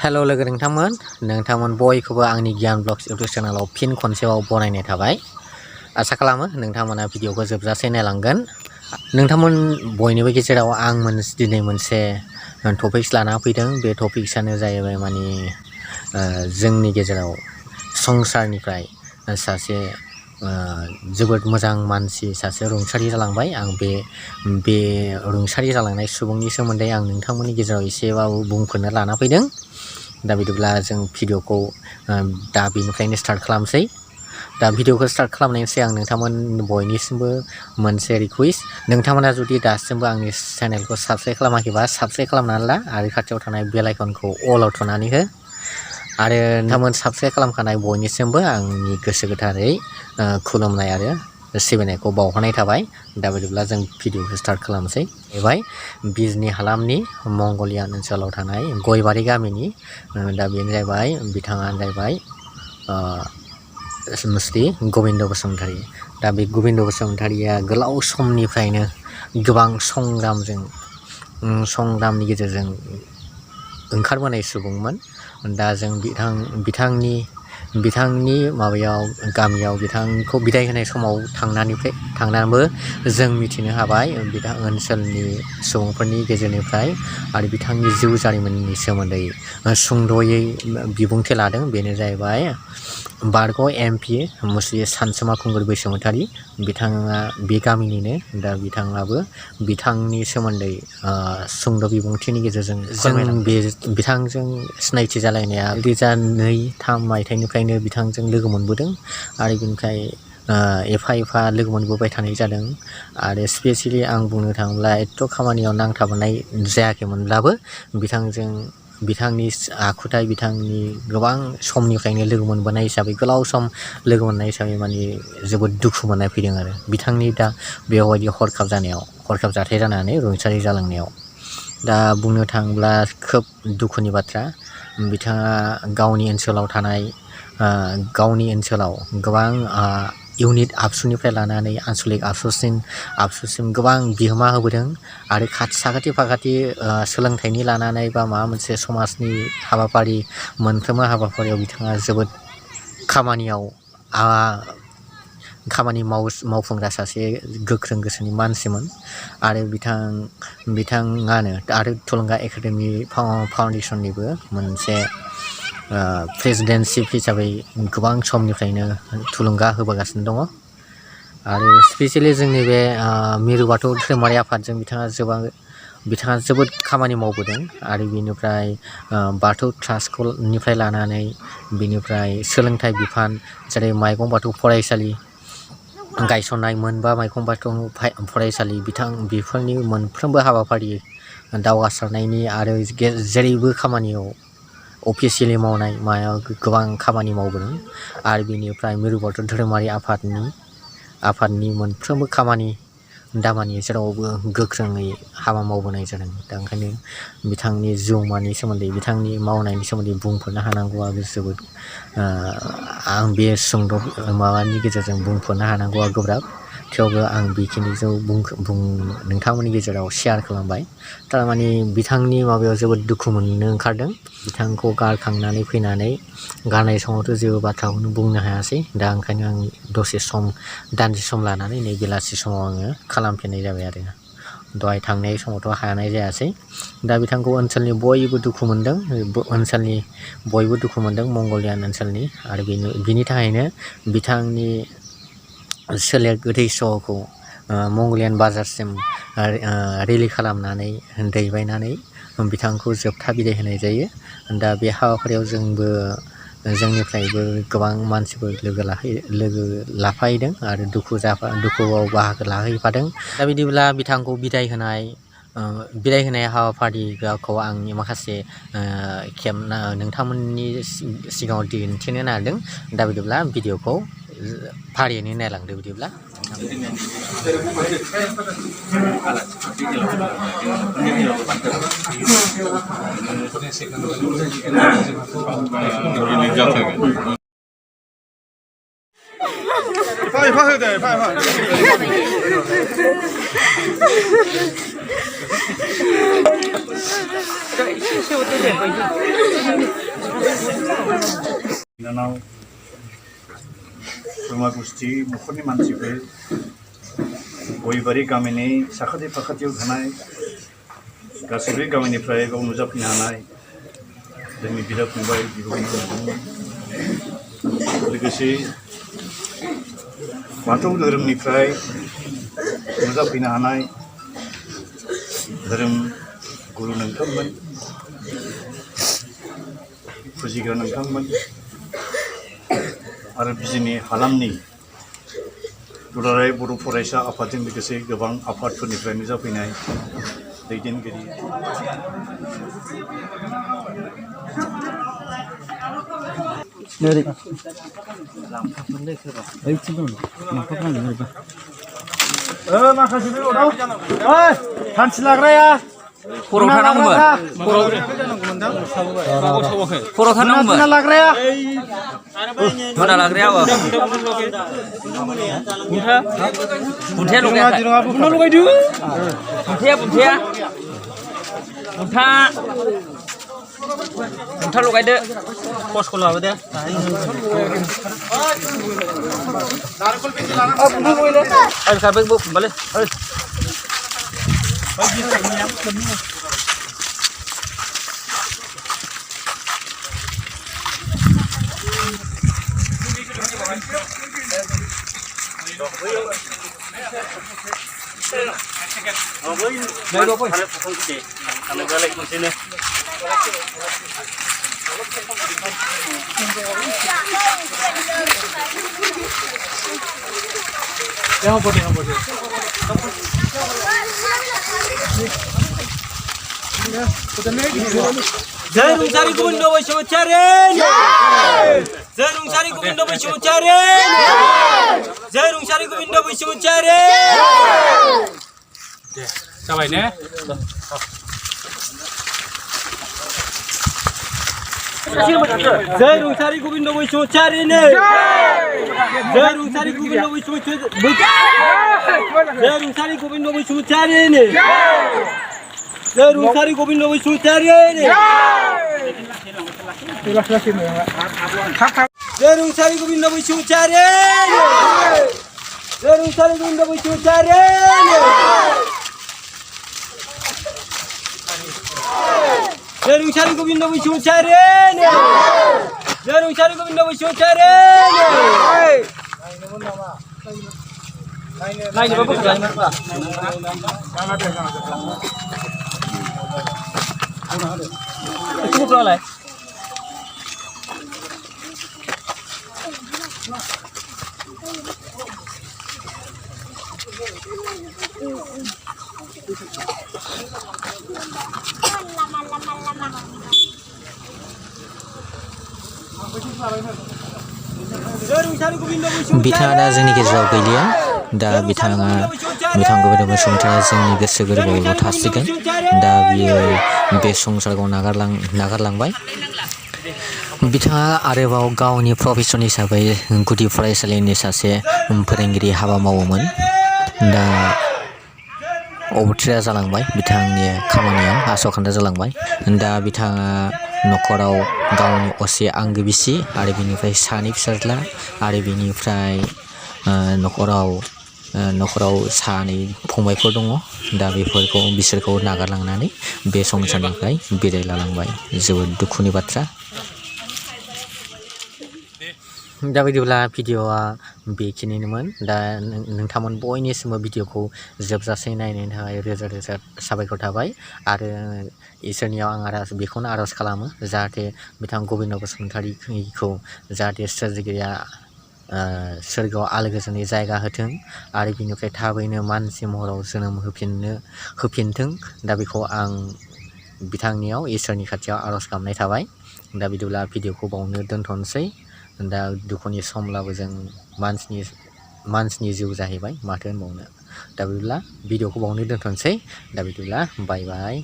Hello logo nोंथांमोन बयखौबो आंनि गियान ब्लग्स इउट्युब चेनेलाव फिन खनसेबाव बरायनाय थाबाय। आसा खालामो नोंथांमोना भिडिअखौ जोबजासे नायलांगोन। नोंथांमोन बयनिबो गेजेराव आं दिनै मोनसे टपिक्स लाना फैदों। बे टपिक्सआनो जाहैबाय माने जोंनि गेजेराव संसारनिफ्राय सासे जोबोद मोजां मानसि सासे रुंसारि जालांबाय। आं बे रुंसारि जालांनाय सुबुंनि सोमोन्दै आं नोंथांमोननि गेजेराव एसेबाबो बुंफोरनो लाना फैदों। दा बिदिब्ला जों भिडिअखौ दा बेनिफ्रायनो स्टार्ट खालामसै। दा भिडिअखौ स्टार्ट खालामनायनि सिगां नोंथांमोन बयनिसिमबो मोनसे रिक्वेस्ट, नोंथांमोना जुदि दासिमबो आंनि चेनेलखौ साबस्क्राइब खालामाखैबा साबस्क्राइब खालामनानै ला आरो खाथियाव थानाय बेल आइकनखौ अलाव थुनानै हो। आरो नोंथांमोन साबस्क्राइब खालामखानाय बयनिसिमबो आंनि गोसो गोथारै खुलुमनाय आरो सिबिनायखौ बावहरनाय थाबाय। दा बिदिब्ला जों भिडिअखौ स्टार्ट खालामसै। एबाय बिजनी हालामनि मंगलियान ओनसोलाव थानाय गयबारि गामिनि दा बेनो जाहैबाय बिथाङानो जाहैबाय श्री गोबिंद बसुमतारी। दा बे गोबिंद बसुमतारीया गोलाव समनिफ्रायनो गोबां संग्रामनि गेजेरजों ओंखारबोनाय सुबुंमोन। दा जों बिथांनि माबायाव गामियाव बिथांखौ बिदाय होनाय समाव थांनानैबो जों मिथिनो हाबाय बिथां ओनसोलनि सुबुंफोरनि गेजेरनिफ्राय आरो बिथांनि जिउ जारिमिननि सोमोन्दै सुंद'यै बिबुंथि लादों। बेनो जाहैबाय बारग' MP मुस्रि सानसुमा खुंगुर बैसोमुतारी। बिथाङा बे गामिनिनो। दा बिथाङाबो बिथांनि सोमोन्दै सुंद' बिबुंथिनि गेजेरजों जों बिथांजों सिनायथि जालायनाया 2002-03 मायथाइनिफ्रायनो बिथांजों लोगो मोनबोदों आरो बिनिफ्राय एफा लोगो मोनबोबाय थानाय जादों। आरो स्पेसियेलि आं बुंनो थाङोब्ला एथ' खामानियाव नांथाबनाय जायाखैमोनब्लाबो बिथांनि आखुथाय, बिथांनि गोबां समनिफ्रायनो लोगो मोनबोनाय हिसाबै, गोलाव सम लोगो मोननाय हिसाबै माने जोबोद दुखु मोननाय फैदों आरो बिथांनि दा बेबायदि हरखाब जाथाय जानानै रुंसारि जालांनायाव। दा बुंनो थाङोब्ला खोब दुखुनि बाथ्रा। बिथाङा गावनि ओनसोलाव गोबां इउनिट आबसुनिफ्राय लानानै आन्सलिक आबसुसिम गोबां बिहोमा होबोदों। आरो साखाथि फाखाथि सोलोंथाइनि लानानै बा माबा मोनसे समाजनि हाबाफारि, मोनफ्रोमबो हाबाफारियाव बिथाङा जोबोद खामानि मावफुंग्रा सासे गोख्रों गोसोनि मानसिमोन। आरो बिथाङानो आरो थुलुंगा एकाडेमि फाउन्डेसननिबो मोनसे प्रेसिडेन्टशिप हिसाबै गोबां समनिफ्रायनो थुलुंगा होबोगासिनो दङ। आरो स्पेसियेलि जोंनि बे मिरु बाथौ धोरोमारि आफादजों बिथाङा जोबोद खामानि मावबोदों। आरो बिनिफ्राय बाथौ ट्रास्टनिफ्राय लानानै बिनिफ्राय सोलोंथाइ बिफान, जेरै माइगं बाथौ फरायसालि गायसननाय, 9 माइगं बाथौ फरायसालि, बेफोरनि मोनफ्रोमबो हाबाफारि दावगासारनायनि आरो जेरैबो खामानियाव अफिसियेलि मावनाय मायाव गोबां खामानि मावबोदों। आरो बिनिफ्राय मिरु बाथौ धोरोमारि आफादनि मोनफ्रोमबो खामानि दामानि जेरावबो गोख्रोङै हाबा मावबोनाय जादों। दा ओंखायनो बिथांनि जिउमानि सोमोन्दै, बिथांनि मावनायनि सोमोन्दै बुंफोरनो हानांगौआ जोबोद आं बे सुंद' माबानि गेजेरजों बुंफोरनो हानांगौआ गोब्राब। थेवबो आं बेखिनिजों नोंथांमोननि गेजेराव शेयार खालामबाय। थारमाने बिथांनि माबायाव जोबोद दुखु मोननो ओंखारदों। बिथांखौ गारखांनानै फैनानै गारनाय समावथ' जेबो बाथ्राखौनो बुंनो हायासै। दा ओंखायनो आं दान्दिसे सम लानानै नै बेलासि समाव आङो खालामफिननाय जाबाय आरो। दहाय थांनाय समावथ' हानाय जायासै। दा बिथांखौ ओनसोलनि बयबो दुखु मोनदों मंगलियान ओनसोलनि। आरो बिनि थाखायनो बिथांनि गोथै सह'खौ मंगलियान बाजारसिम रेलि खालामनानै दैबायनानै बिथांखौ जोबथा बिदाय होनाय जायो। दा बे हाबाफारियाव जोंनिफ्रायबो गोबां मानसिफोर लोगो लाफाहैदों आरो दुखुआव बाहागो लाहैफादों। दा बिदिब्ला बिथांखौ बिदाय होनाय हाबाफारिखौ आंनि माखासे नोंथांमोननि सिगाङाव दिन्थिनो नागिरदों। दा बिदिब्ला भिडिअखौ फारियैनो नायलांदो बिदिब्ला। बिनानाव खुरमा गुस्थि न'खरनि मानसिफोर गयबारि गामिनि साखाथि फाखाथियाव थानाय गासैबो गामिनिफ्राय बाव नुजाफैनो हानाय जोंनि बिदा फंबाय बिब' बिनानाव लोगोसे बाथौ धोरोमनिफ्राय नुजाफैनो हानाय धोरोम गुरु नोंथांमोन फुजिग्रा नोंथांमोन आरो बिजनि हालामनि दुलाराय बर' फरायसा आफादजों लोगोसे गोबां आफादफोरनिफ्राय नुजाफैनाय दैदेनगिरि हान्थि लाग्राया खर'आव थानांगौमोन खर'आव थानांगौमोन लाग्राया मोना लाग्राया बुन्थाया लगायाखै बुन्था लगायदो बुन्था लगायदो पस्टखौ लाबोदो बुंबालै जय रungsary Gobindo Basumatary जय rungsary Gobindo Basumatary जय rungsary Gobindo Basumatary जाबाय ने जय rungsary Gobindo Basumatary ने जय rungsary Gobindo Basumatary जय rungsary Gobindo Basumatary ने जय rungsary Gobindo Basumatary ने जय rungsary Gobindo Basumatary जय rungsary Gobindo Basumatary जय rungsary Gobindo Basumatary जय rungsary Gobindo Basumatary नायनो बाबू जायमोन बा itu berapa? बिथाङा दा जोंनि गेजेराव गैलिया दा बिथाङा बिथां गोबिन्द बसुमतारीया जोंनि गोसो गोरबोआवल' थासिगोन दा बियो बे संसारखौ नागारलांबाय बिथाङा आरोबाव गावनि प्रफेसन हिसाबै गुदि फरायसालिनि सासे फोरोंगिरि हाबा मावोमोन दा अबथिरा जालांबाय बिथांनि खामानिया आसखान्दा जालांबाय दा बिथाङा न'खराव गावनि असे आंगो बिसि आरो बिनिफ्राय सानै फिसाज्ला आरो बिनिफ्राय न'खराव सानै फंबायफोर दङ दा बिसोरखौ नागारलांनानै बे संसारनिफ्राय बिदाय लालांबाय जोबोद दुखुनि बाथ्रा दा बिदिब्ला भिडिअआ बेखिनिनोमोन दा नोंथांमोन बयनिसिमबो भिडिअखौ जोबजासे नायनायनि थाखाय रोजा रोजा साबायखर थाबाय आरो इसोरनियाव आं बेखौनो आरज खालामो जाहाथे बिथां गबिन्द बसुमतारीखौ जाहाथे सोरजिगिरिया सोरगोआव आलो गोजोनै जायगा होथों आरो बिनिफ्राय थाबैनो मानसि महराव जोनोम होफिनथों दा बेखौ आं बिथांनियाव इसोरनि खाथियाव आरज गाबनाय थाबाय दा बिदिब्ला भिडिअखौ बावनो दोनथ'नोसै दा दुखुनि समब्लाबो जों मानसिनि जिउ जाहैबाय माथो होनबावनो दा बिदिब्ला भिडिअखौ बावनो दोनथ'नोसै दा बिदिब्ला बाय बाय